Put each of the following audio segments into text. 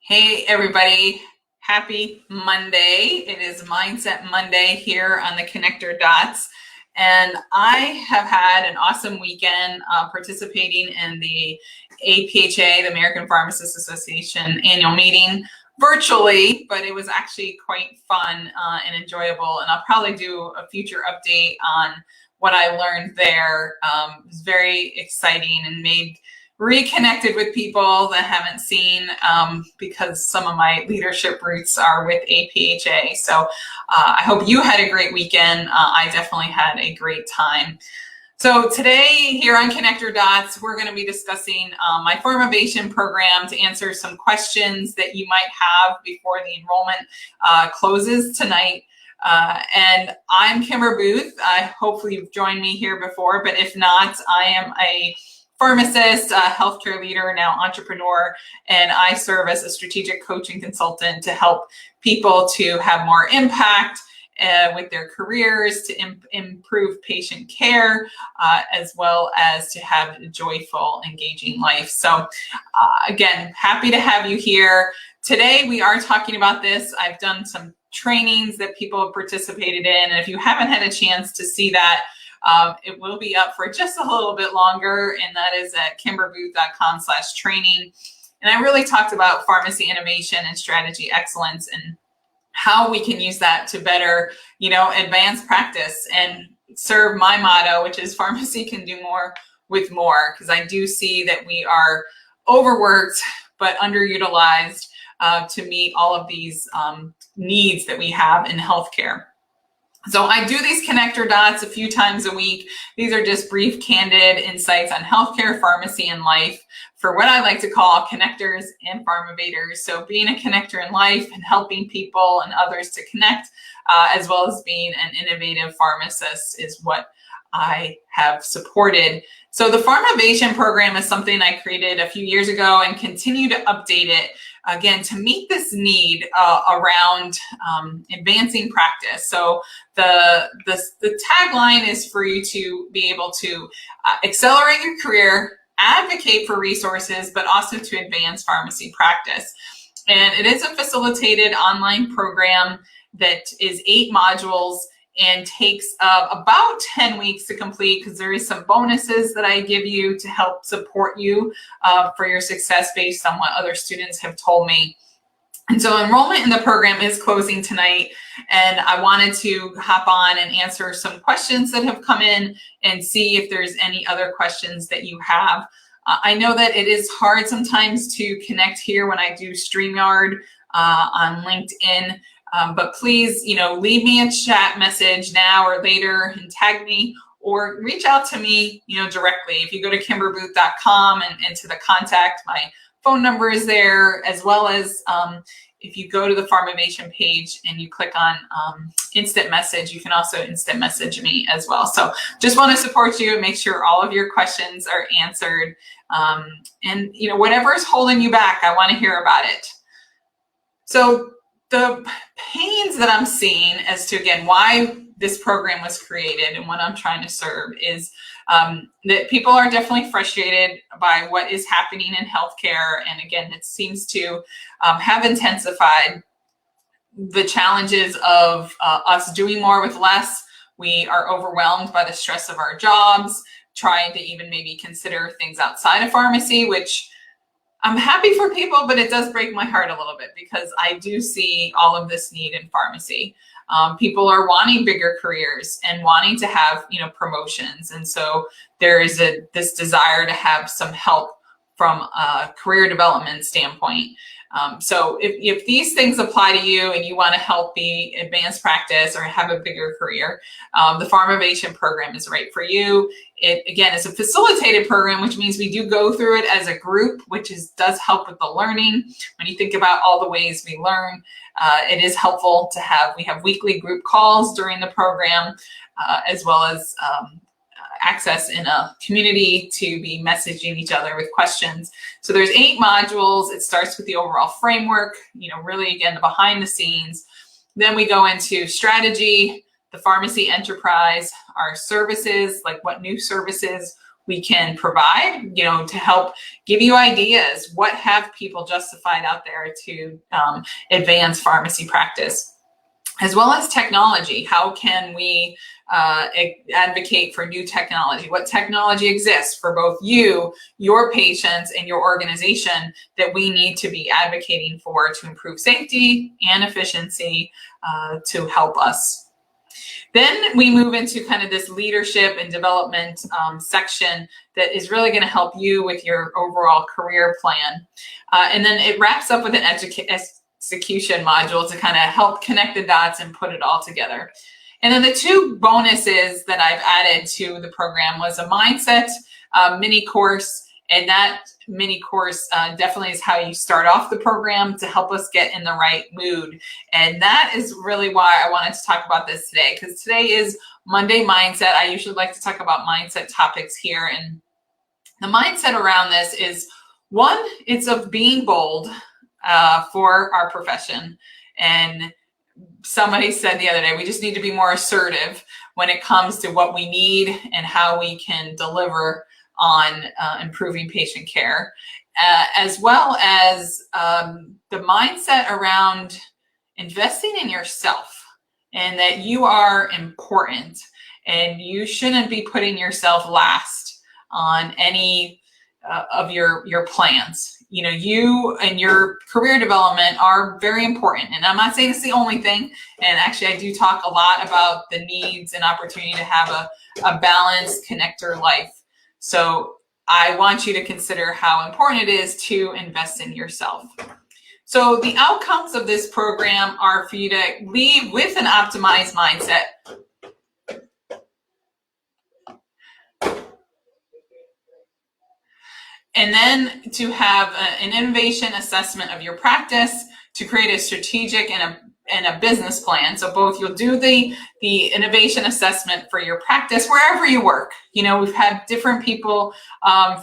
Hey everybody, happy Monday. It is Mindset Monday here on the Connector Dots. And I have had an awesome weekend participating in the APHA, the American Pharmacists Association annual meeting virtually, but it was actually quite fun and enjoyable. And I'll probably do a future update on what I learned there. It was very exciting and reconnected with people that I haven't seen because some of my leadership roots are with APHA. So I hope you had a great weekend. I definitely had a great time. So today here on Connector Dots, we're going to be discussing my Pharmovation program to answer some questions that you might have before the enrollment closes tonight. And I'm Kimber Booth. Hopefully you've joined me here before, but if not, I am a pharmacist, healthcare leader, now entrepreneur, and I serve as a strategic coaching consultant to help people to have more impact with their careers, to improve patient care, as well as to have a joyful, engaging life. So again, happy to have you here. Today we are talking about this. I've done some trainings that people have participated in, and if you haven't had a chance to see that, it will be up for just a little bit longer, and that is at kimberbooth.com/training. And I really talked about pharmacy innovation and strategy excellence and how we can use that to better, advance practice and serve my motto, which is pharmacy can do more with more, because I do see that we are overworked but underutilized to meet all of these needs that we have in healthcare. So I do these Connector Dots a few times a week. These are just brief, candid insights on healthcare, pharmacy, and life for what I like to call connectors and pharmovators. So being a connector in life and helping people and others to connect, as well as being an innovative pharmacist, is what I have supported. So the Pharmovation program is something I created a few years ago and continue to update it, again, to meet this need around advancing practice. So the tagline is for you to be able to accelerate your career, advocate for resources, but also to advance pharmacy practice. And it is a facilitated online program that is 8 modules and takes about 10 weeks to complete, because there is some bonuses that I give you to help support you for your success based on what other students have told me. And so enrollment in the program is closing tonight, and I wanted to hop on and answer some questions that have come in and see if there's any other questions that you have. I know that it is hard sometimes to connect here when I do StreamYard on LinkedIn. But please, leave me a chat message now or later and tag me, or reach out to me, directly. If you go to kimberbooth.com and to the contact, my phone number is there, as well as if you go to the Pharmovation page and you click on instant message, you can also instant message me as well. So just want to support you and make sure all of your questions are answered. And whatever is holding you back, I want to hear about it. So the pains that I'm seeing as to, again, why this program was created and what I'm trying to serve is that people are definitely frustrated by what is happening in healthcare. And again, it seems to have intensified the challenges of us doing more with less. We are overwhelmed by the stress of our jobs, trying to even maybe consider things outside of pharmacy, which I'm happy for people, but it does break my heart a little bit, because I do see all of this need in pharmacy. People are wanting bigger careers and wanting to have, promotions. And so there is this desire to have some help from a career development standpoint. So if these things apply to you and you want to help be advanced practice or have a bigger career, the Pharmovation program is right for you. It, again, is a facilitated program, which means we do go through it as a group, which does help with the learning. When you think about all the ways we learn, it is helpful to we have weekly group calls during the program, as well as access in a community to be messaging each other with questions. So there's 8 modules. It starts with the overall framework, really, again, the behind the scenes. Then we go into strategy, the pharmacy enterprise, our services, like what new services we can provide, to help give you ideas. What have people justified out there to advance pharmacy practice? As well as technology. How can we advocate for new technology? What technology exists for both you, your patients, and your organization that we need to be advocating for to improve safety and efficiency to help us? Then we move into kind of this leadership and development section that is really going to help you with your overall career plan. And then it wraps up with an execution module to kind of help connect the dots and put it all together. And then the two bonuses that I've added to the program was a mindset mini course. And that mini course definitely is how you start off the program to help us get in the right mood. And that is really why I wanted to talk about this today, because today is Monday Mindset. I usually like to talk about mindset topics here. And the mindset around this is, one, it's of being bold for our profession. And somebody said the other day, we just need to be more assertive when it comes to what we need and how we can deliver on improving patient care, as well as the mindset around investing in yourself and that you are important and you shouldn't be putting yourself last on any of your plans. You and your career development are very important. And I'm not saying it's the only thing. And actually, I do talk a lot about the needs and opportunity to have a balanced connector life. So I want you to consider how important it is to invest in yourself. So the outcomes of this program are for you to leave with an optimized mindset. And then to have an innovation assessment of your practice, to create a strategic and a business plan. So both, you'll do the innovation assessment for your practice wherever you work. We've had different people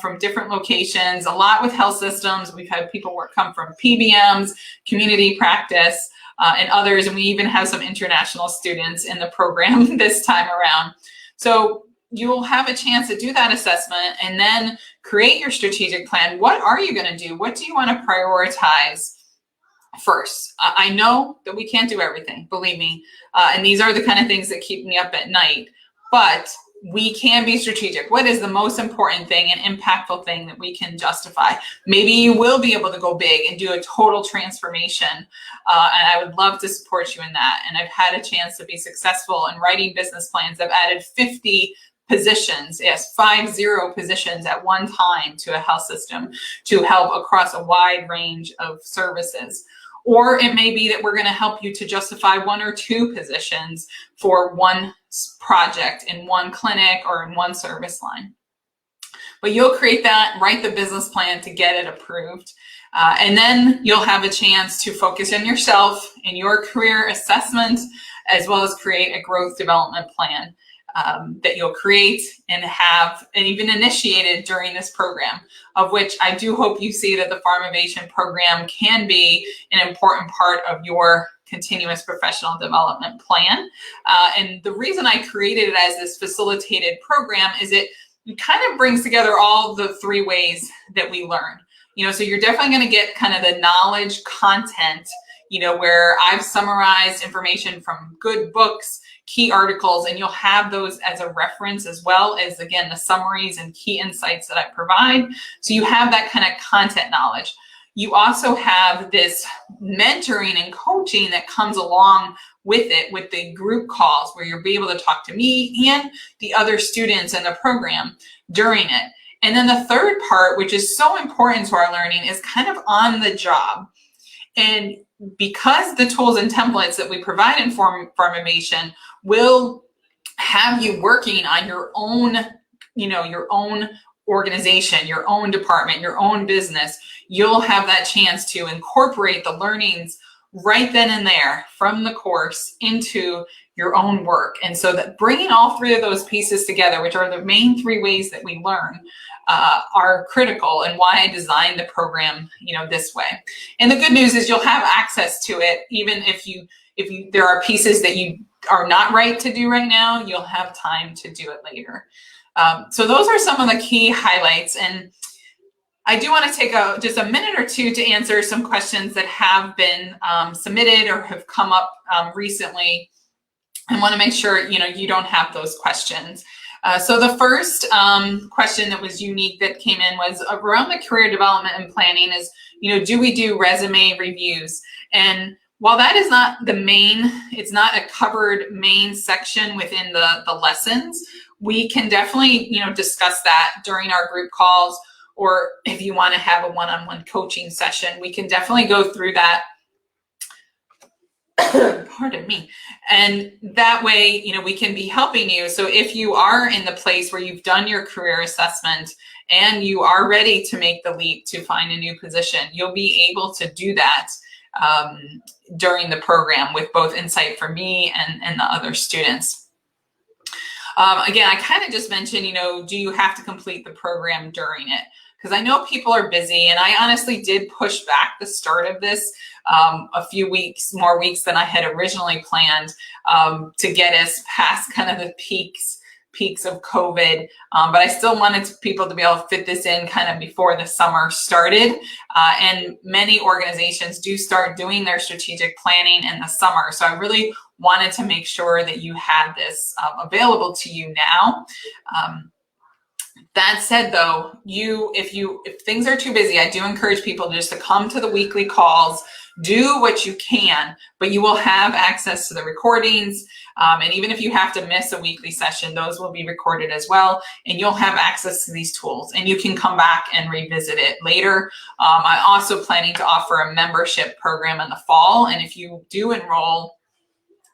from different locations, a lot with health systems. We've had people come from PBMs, community practice, and others. And we even have some international students in the program this time around. So you'll have a chance to do that assessment and then create your strategic plan. What are you going to do? What do you want to prioritize first? I know that we can't do everything, believe me. And these are the kind of things that keep me up at night, but we can be strategic. What is the most important thing and impactful thing that we can justify? Maybe you will be able to go big and do a total transformation. And I would love to support you in that. And I've had a chance to be successful in writing business plans. I've added 50 positions, yes, 50 positions at one time to a health system to help across a wide range of services. Or it may be that we're going to help you to justify 1 or 2 positions for one project in one clinic or in one service line. But you'll create that, write the business plan to get it approved. And then you'll have a chance to focus on yourself and your career assessment, as well as create a growth development plan that you'll create and have and even initiated during this program, of which I do hope you see that the Pharmovation Program can be an important part of your continuous professional development plan. And the reason I created it as this facilitated program is it kind of brings together all the 3 ways that we learn. So you're definitely going to get kind of the knowledge content, where I've summarized information from good books, key articles, and you'll have those as a reference, as well as, again, the summaries and key insights that I provide. So you have that kind of content knowledge. You also have this mentoring and coaching that comes along with it, with the group calls where you'll be able to talk to me and the other students in the program during it. And then the third part, which is so important to our learning, is kind of on the job. And because the tools and templates that we provide in Pharmovation will have you working on your own, your own organization, your own department, your own business, you'll have that chance to incorporate the learnings right then and there from the course into your own work. And so that bringing all 3 of those pieces together, which are the main 3 ways that we learn, are critical, and why I designed the program, this way. And the good news is you'll have access to it, even if there are pieces that you are not right to do right now, you'll have time to do it later. So those are some of the key highlights. And I do want to take just a minute or two to answer some questions that have been submitted or have come up recently. I want to make sure you don't have those questions. So the first question that was unique that came in was around the career development and planning is, do we do resume reviews? And while that is not the main, it's not a covered main section within the lessons, we can definitely, discuss that during our group calls, or if you want to have a one-on-one coaching session, we can definitely go through that. Pardon me. And that way, we can be helping you. So if you are in the place where you've done your career assessment and you are ready to make the leap to find a new position, you'll be able to do that during the program with both insight for me and the other students. Again, I kind of just mentioned, do you have to complete the program during it? Because I know people are busy, and I honestly did push back the start of this a few more weeks than I had originally planned to get us past kind of the peaks of COVID. But I still wanted people to be able to fit this in kind of before the summer started. And many organizations do start doing their strategic planning in the summer. So I really wanted to make sure that you had this available to you now. That said, though, if things are too busy, I do encourage people just to come to the weekly calls, do what you can, but you will have access to the recordings. And even if you have to miss a weekly session, those will be recorded as well. And you'll have access to these tools, and you can come back and revisit it later. I'm also planning to offer a membership program in the fall. And if you do enroll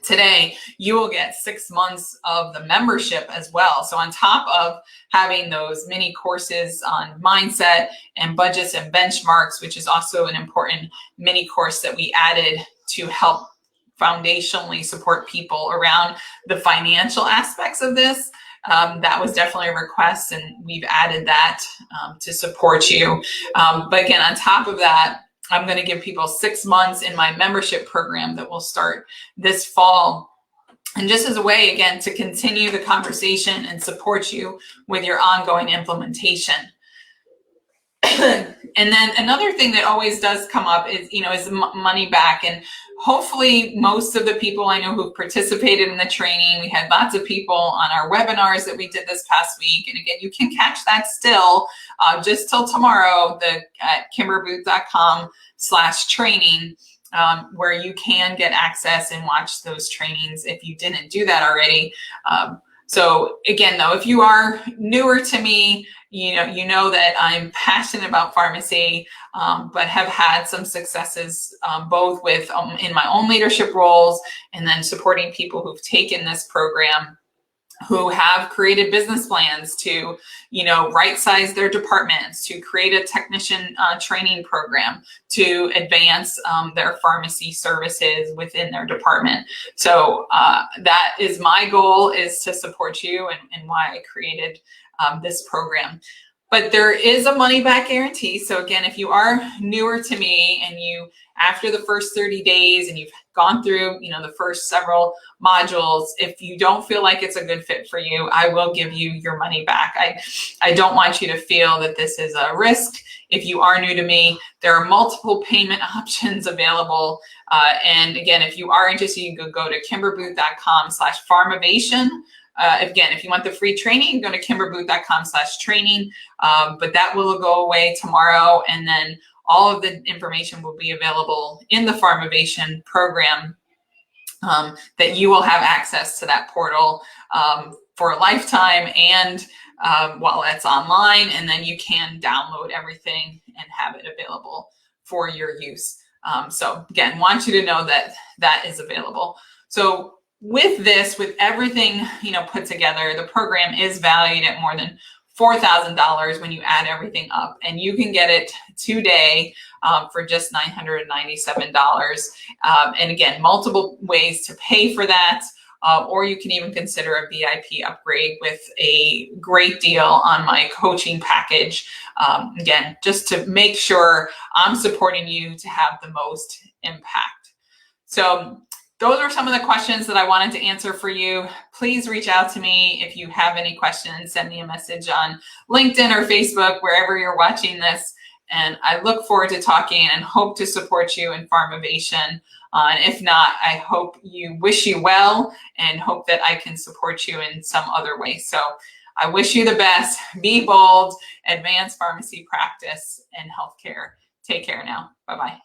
today, you will get 6 months of the membership as well. So on top of having those mini courses on mindset and budgets and benchmarks, which is also an important mini course that we added to help foundationally support people around the financial aspects of this. That was definitely a request, and we've added that to support you. But again, on top of that, I'm going to give people 6 months in my membership program that will start this fall. And just as a way, again, to continue the conversation and support you with your ongoing implementation. And then another thing that always does come up is, is money back. And hopefully most of the people I know who participated in the training, we had lots of people on our webinars that we did this past week. And again, you can catch that still just till tomorrow at kimberbooth.com/training, where you can get access and watch those trainings if you didn't do that already. So again, though, if you are newer to me, you know that I'm passionate about pharmacy, but have had some successes both with in my own leadership roles, and then supporting people who've taken this program, who have created business plans to, right size their departments, to create a technician training program, to advance their pharmacy services within their department. So that is my goal, is to support you, and why I created this program. But there is a money back guarantee. So again, if you are newer to me and you, after the first 30 days and you've gone through, the first several modules, if you don't feel like it's a good fit for you, I will give you your money back. I don't want you to feel that this is a risk. If you are new to me, there are multiple payment options available. And again, if you are interested, you can go to kimberbooth.com/pharmovation. Again, if you want the free training, go to kimberbooth.com/training, but that will go away tomorrow. And then all of the information will be available in the Pharmovation program, that you will have access to that portal for a lifetime, and while it's online, and then you can download everything and have it available for your use. So again, want you to know that that is available. So with this, with everything, put together, the program is valued at more than $4,000 when you add everything up, and you can get it today for just $997. And again, multiple ways to pay for that, or you can even consider a VIP upgrade with a great deal on my coaching package. Again, just to make sure I'm supporting you to have the most impact. So those are some of the questions that I wanted to answer for you. Please reach out to me if you have any questions. Send me a message on LinkedIn or Facebook, wherever you're watching this. And I look forward to talking and hope to support you in Pharmovation. And if not, I wish you well and hope that I can support you in some other way. So I wish you the best. Be bold, advance pharmacy practice and healthcare. Take care now. Bye-bye.